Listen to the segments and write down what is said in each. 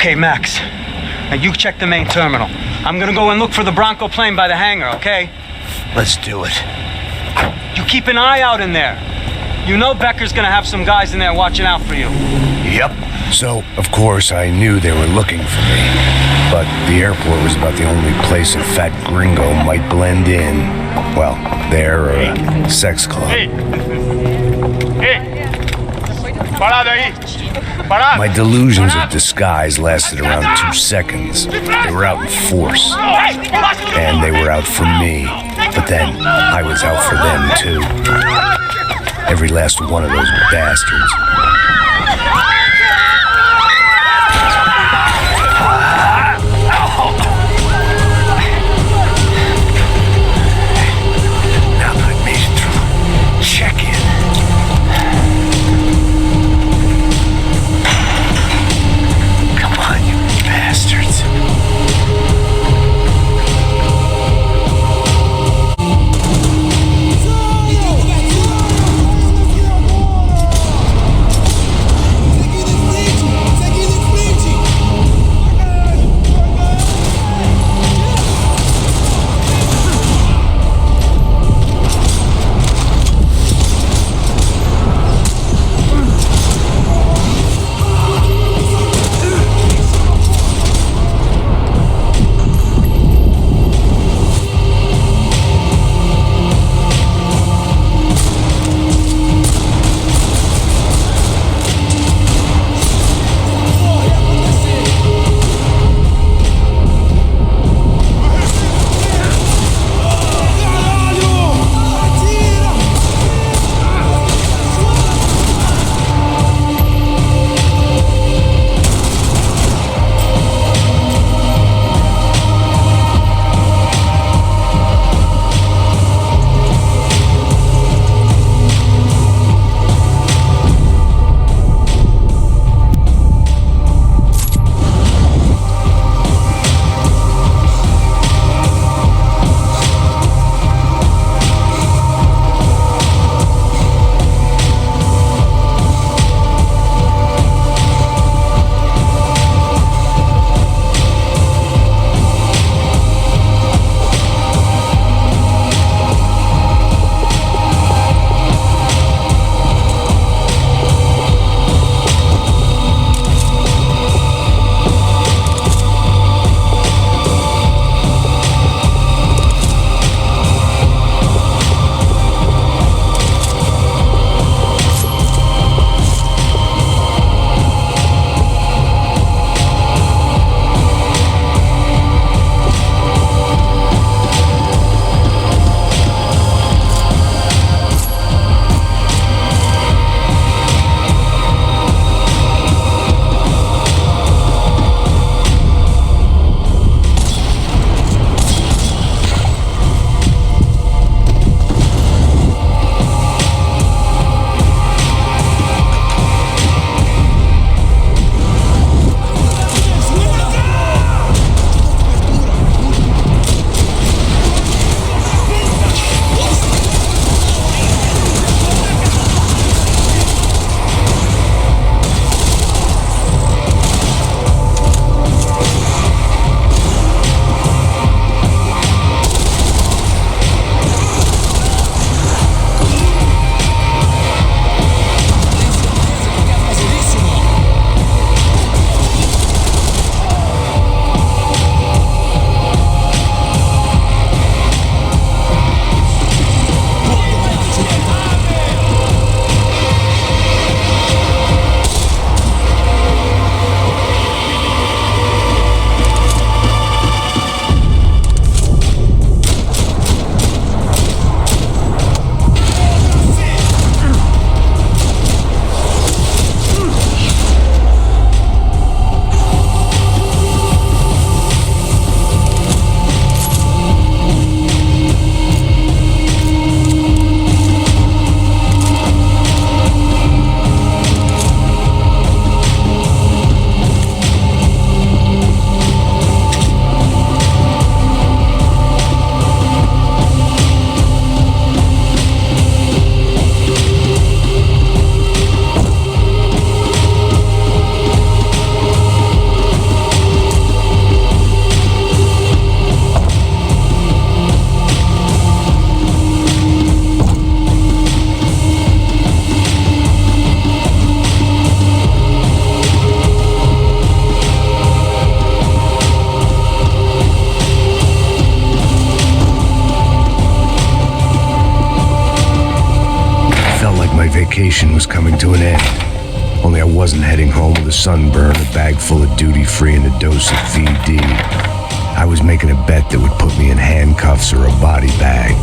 Okay, Max. Now you check the main terminal. I'm gonna go and look for the Bronco plane by the hangar, okay? Let's do it. You keep an eye out in there. You know Becker's gonna have some guys in there watching out for you. Yep. So, of course, I knew they were looking for me. But the airport was about the only place a fat gringo might blend in. Well, there or a sex club. My delusions of disguise lasted around 2 seconds. They were out in force. And they were out for me. But then, I was out for them, too. Every last one of those bastards. Now that I made it through, check in. Come on, you bastards. vacation was coming to an end. Only I wasn't heading home with a sunburn, a bag full of duty-free, and a dose of VD. I was making a bet that would put me in handcuffs or a body bag.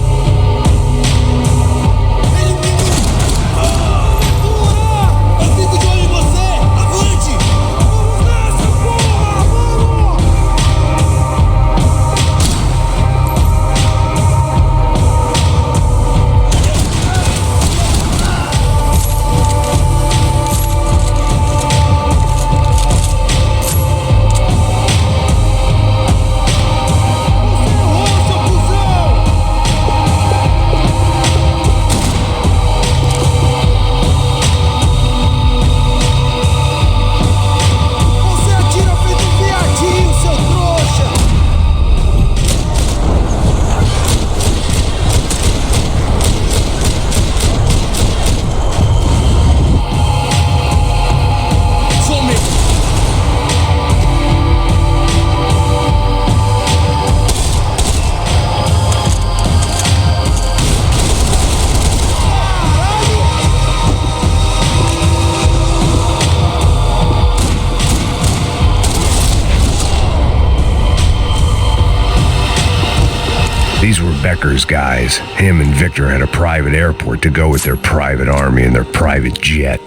These were Becker's guys. Him and Victor had a private airport to go with their private army and their private jet.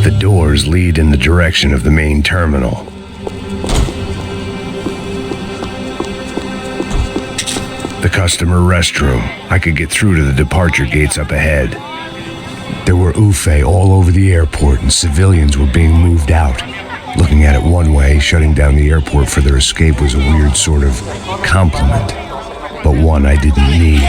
The doors lead in the direction of the main terminal. The customer restroom. I could get through to the departure gates up ahead. There were UFE all over the airport, and civilians were being moved out. Looking at it one way, shutting down the airport for their escape was a weird sort of compliment, but one I didn't need.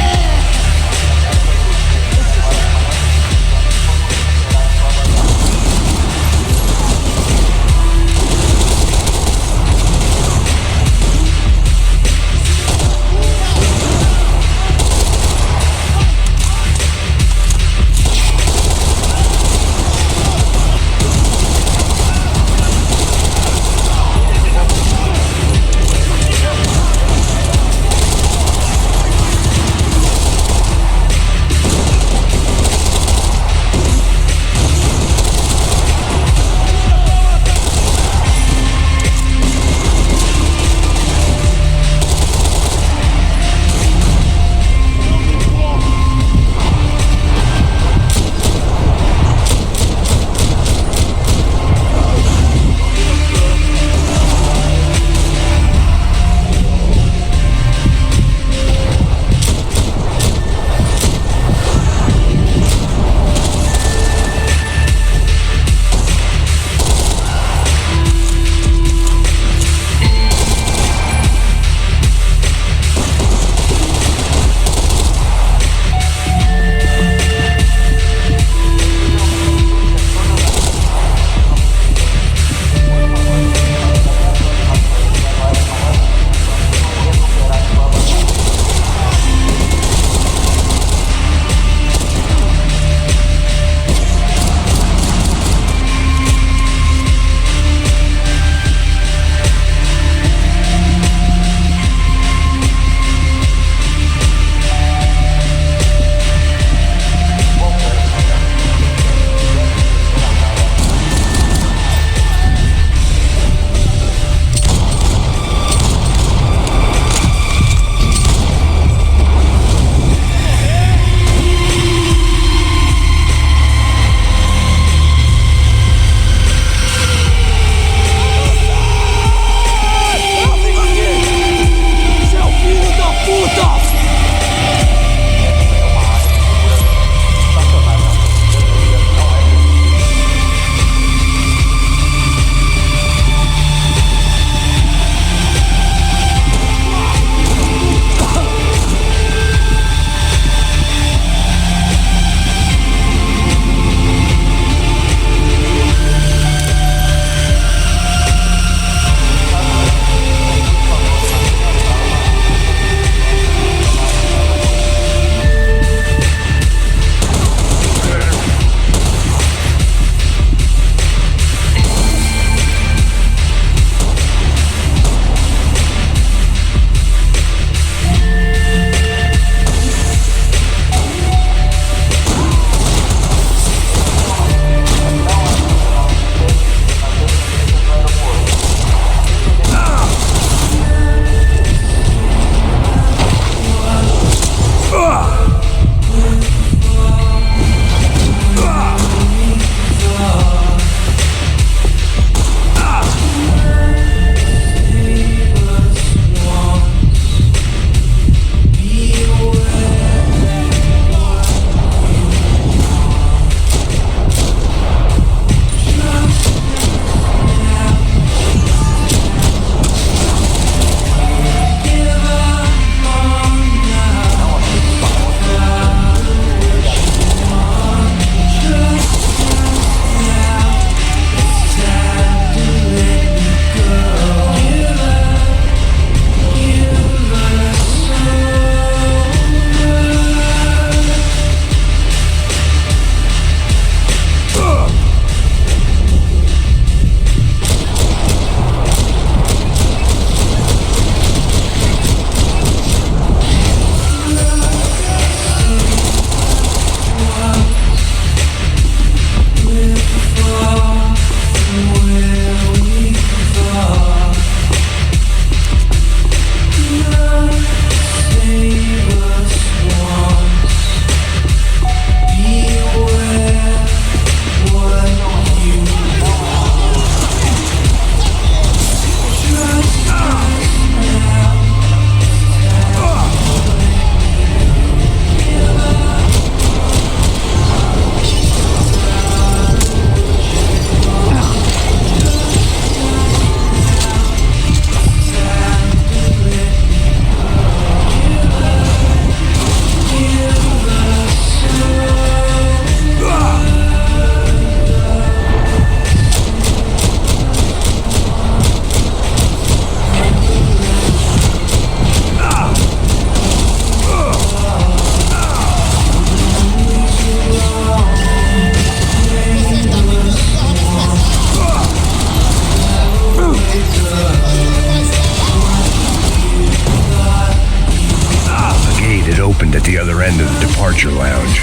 the other end of the departure lounge.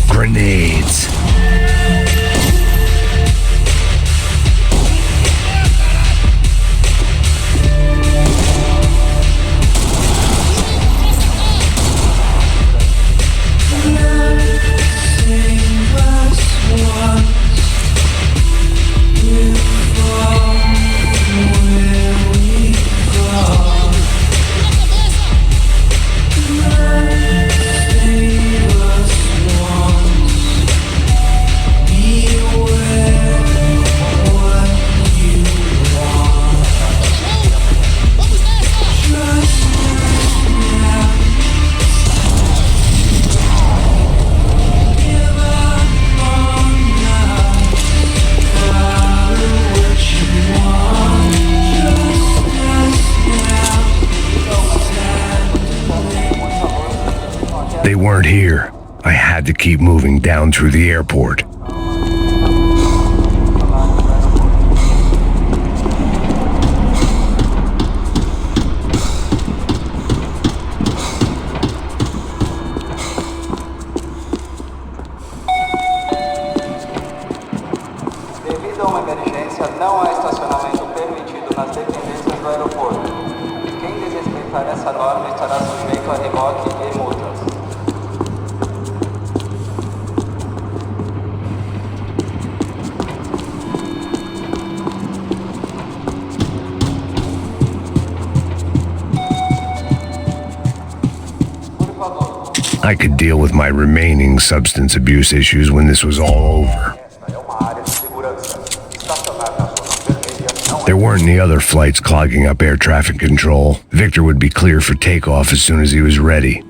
Grenades. They weren't here. I had to keep moving down through the airport. Devido a uma emergência, não há estacionamento permitido nas dependências do aeroporto. Quem desrespeitar essa norma estará sujeito a reboque e multas. I could deal with my remaining substance abuse issues when this was all over. There weren't any other flights clogging up air traffic control. Victor would be clear for takeoff as soon as he was ready.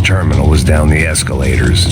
Terminal was down the escalators.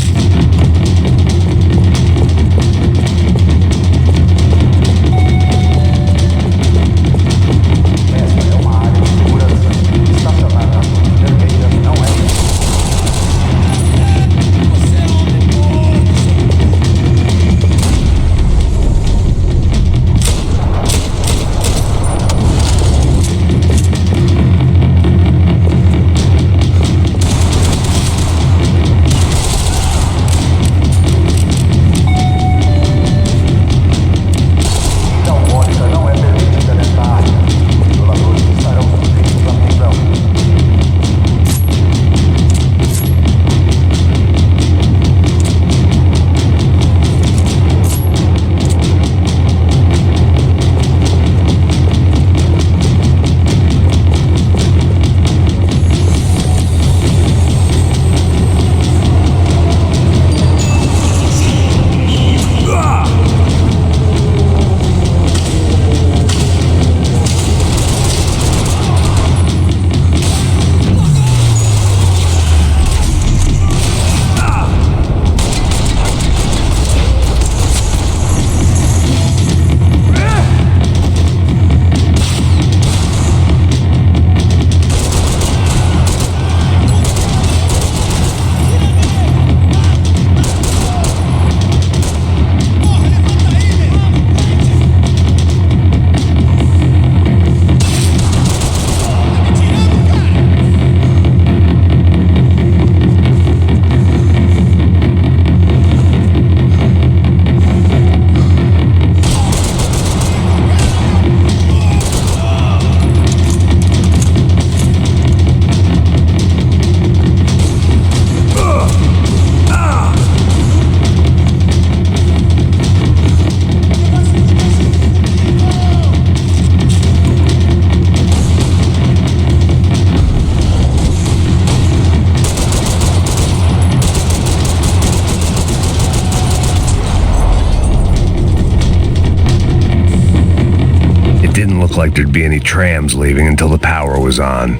like there'd be any trams leaving until the power was on.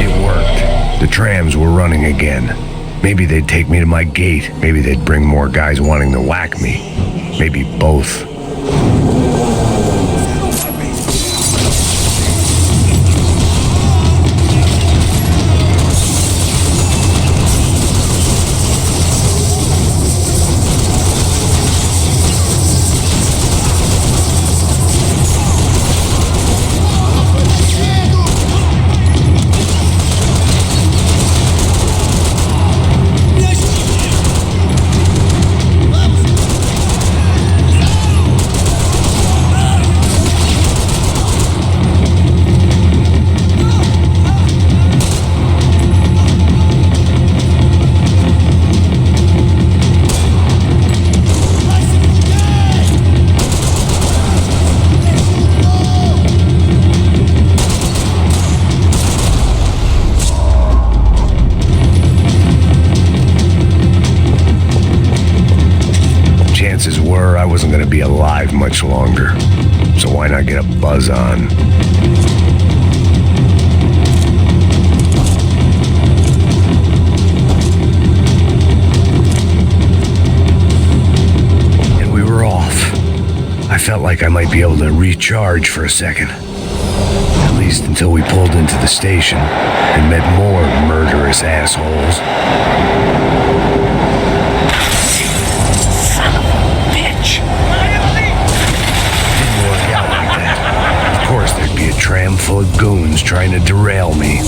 It worked. The trams were running again. Maybe they'd take me to my gate. Maybe they'd bring more guys wanting to whack me. Maybe both. Chances were I wasn't going to be alive much longer, so why not get a buzz on? And we were off. I felt like I might be able to recharge for a second. At least until we pulled into the station and met more murderous assholes. Of course, there'd be a tram full of goons trying to derail me.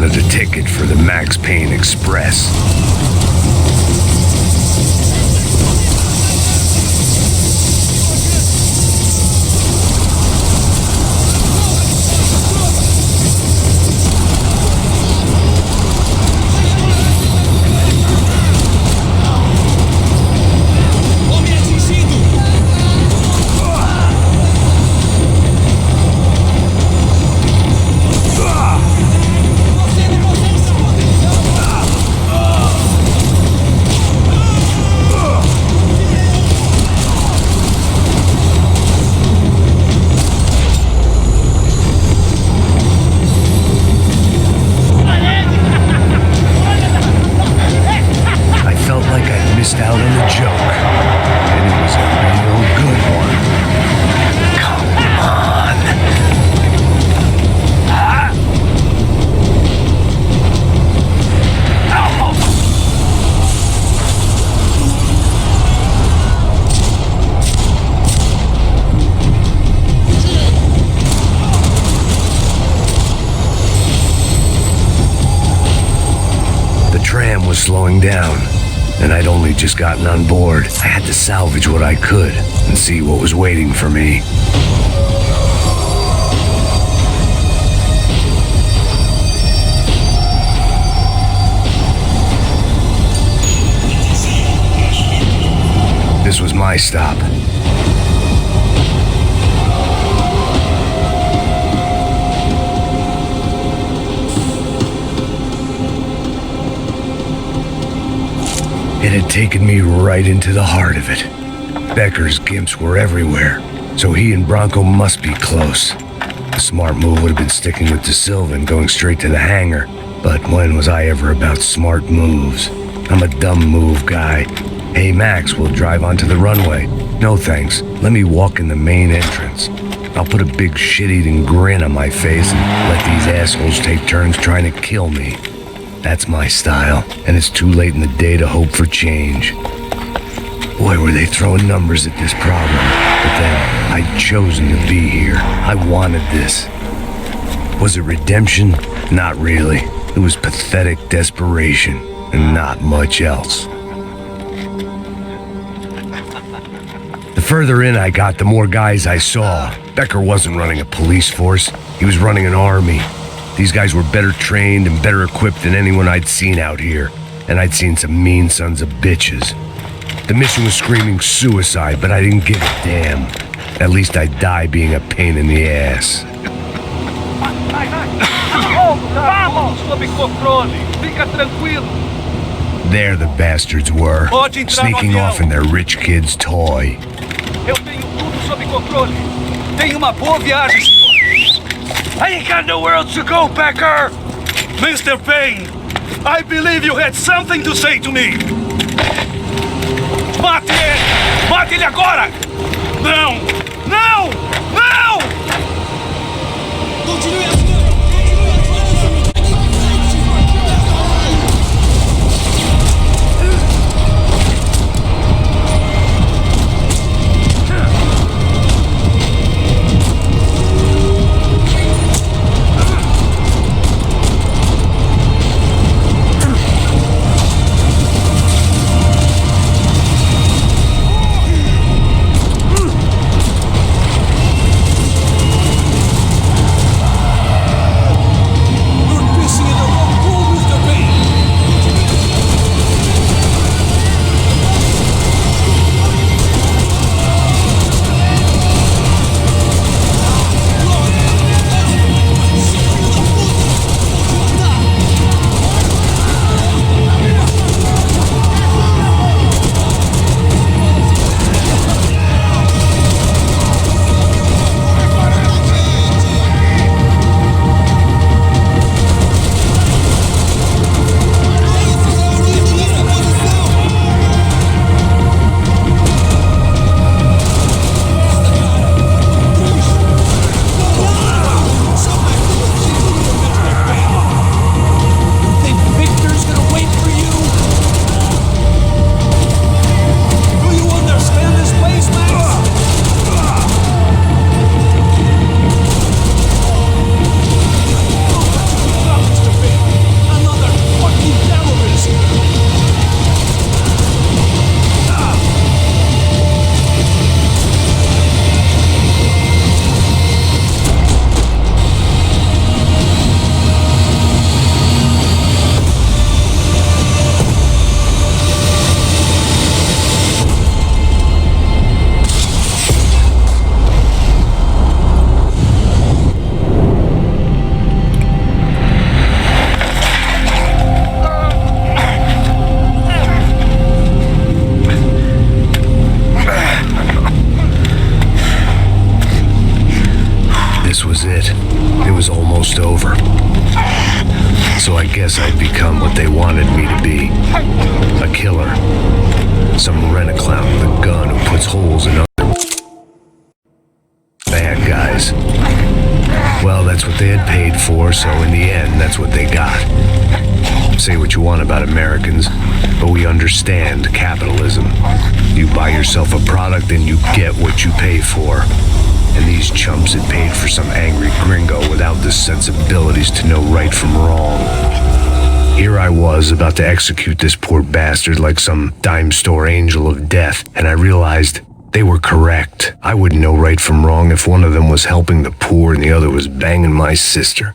A ticket for the Payne Express. tram was slowing down, and I'd only just gotten on board. I had to salvage what I could and see what was waiting for me. This was my stop. It had taken me right into the heart of it. Becker's gimps were everywhere, so he and Bronco must be close. The smart move would have been sticking with De Silva and going straight to the hangar, but when was I ever about smart moves? I'm a dumb move guy. Hey Max, we'll drive onto the runway. No thanks, let me walk in the main entrance. I'll put a big shit-eating grin on my face and let these assholes take turns trying to kill me. That's my style, and it's too late in the day to hope for change. Boy, were they throwing numbers at this problem. But then, I'd chosen to be here. I wanted this. Was it redemption? Not really. It was pathetic desperation, and not much else. The further in I got, the more guys I saw. Becker wasn't running a police force. He was running an army. These guys were better trained and better equipped than anyone I'd seen out here, and I'd seen some mean sons of bitches. The mission was screaming suicide, but I didn't give a damn. At least I'd die being a pain in the ass. There the bastards were, sneaking off in their rich kid's toy. Eu tenho tudo sob controle. Tenha uma boa viagem, senhor. I ain't got nowhere else to go, Becker! Mr. Payne, I believe you had something to say to me. Mate ele! Mate ele agora! Não! Não! Não! Continue a So I guess I'd become what they wanted me to be. A killer. Some rent-a-clown with a gun who puts holes in other bad guys. Well, that's what they had paid for, so in the end, that's what they got. Say what you want about Americans, but we understand capitalism. You buy yourself a product and you get what you pay for. And these chumps had paid for some angry gringo without the sensibilities to know right from wrong. Here I was about to execute this poor bastard like some dime store angel of death, and I realized they were correct. I wouldn't know right from wrong if one of them was helping the poor and the other was banging my sister.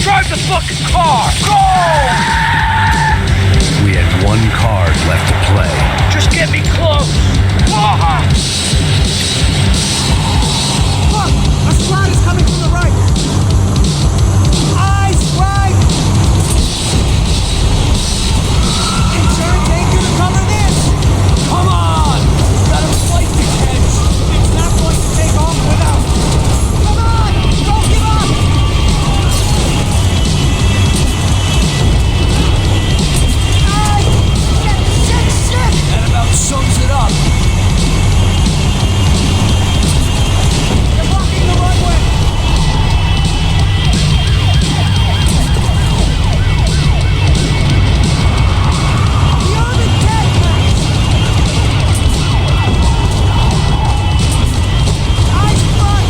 Drive the fucking car! Go! We had one card left to play. Just get me close! Look! A squad is coming from the right! Eyes right! Insurance ain't gonna cover this! Come on! We've got a flight to catch! It's not going to take off without... Come on! Don't give up! That about sums it up. They're blocking the runway. The army dead, Max. Eyes front.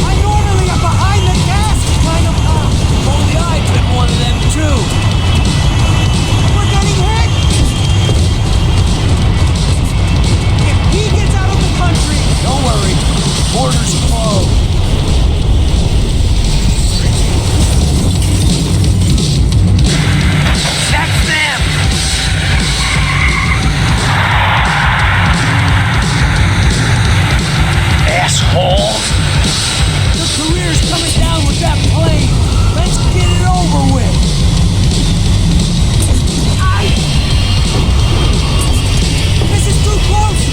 I normally am behind the gas kind of cop. Only I've been one of them too. We're getting hit! If he gets out of the country... Don't worry. Borders closed. That's them! Asshole! The career's coming down with that plane. Let's get it over with. This is too close!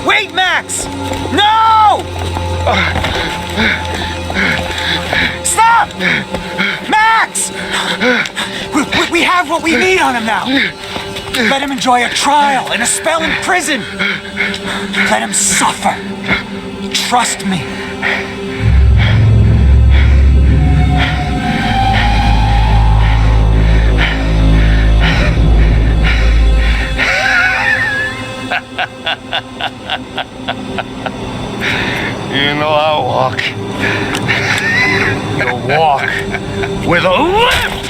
Wait, Max! No! Stop! Max! We have what we need on him now. Let him enjoy a trial and a spell in prison. Let him suffer. Trust me. You know I walk. You'll walk with a lift!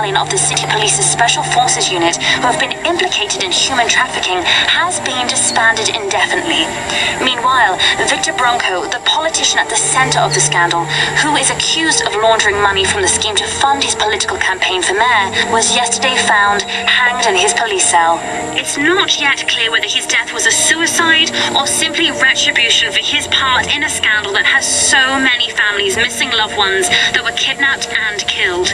Of the City Police's Special Forces Unit, who have been implicated in human trafficking, has been disbanded indefinitely. Meanwhile, Victor Bronco, the politician at the center of the scandal, who is accused of laundering money from the scheme to fund his political campaign for mayor, was yesterday found hanged in his police cell. It's not yet clear whether his death was a suicide or simply retribution for his part in a scandal that has so many families missing loved ones that were kidnapped and killed.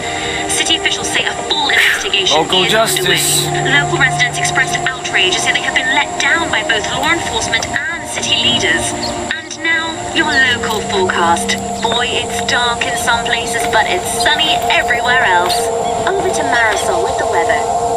City officials say a full investigation Local is justice. underway. Local residents expressed outrage and say they have been let down by both law enforcement and city leaders. And now, your local forecast. Boy, it's dark in some places, but it's sunny everywhere else. Over to Marisol with the weather.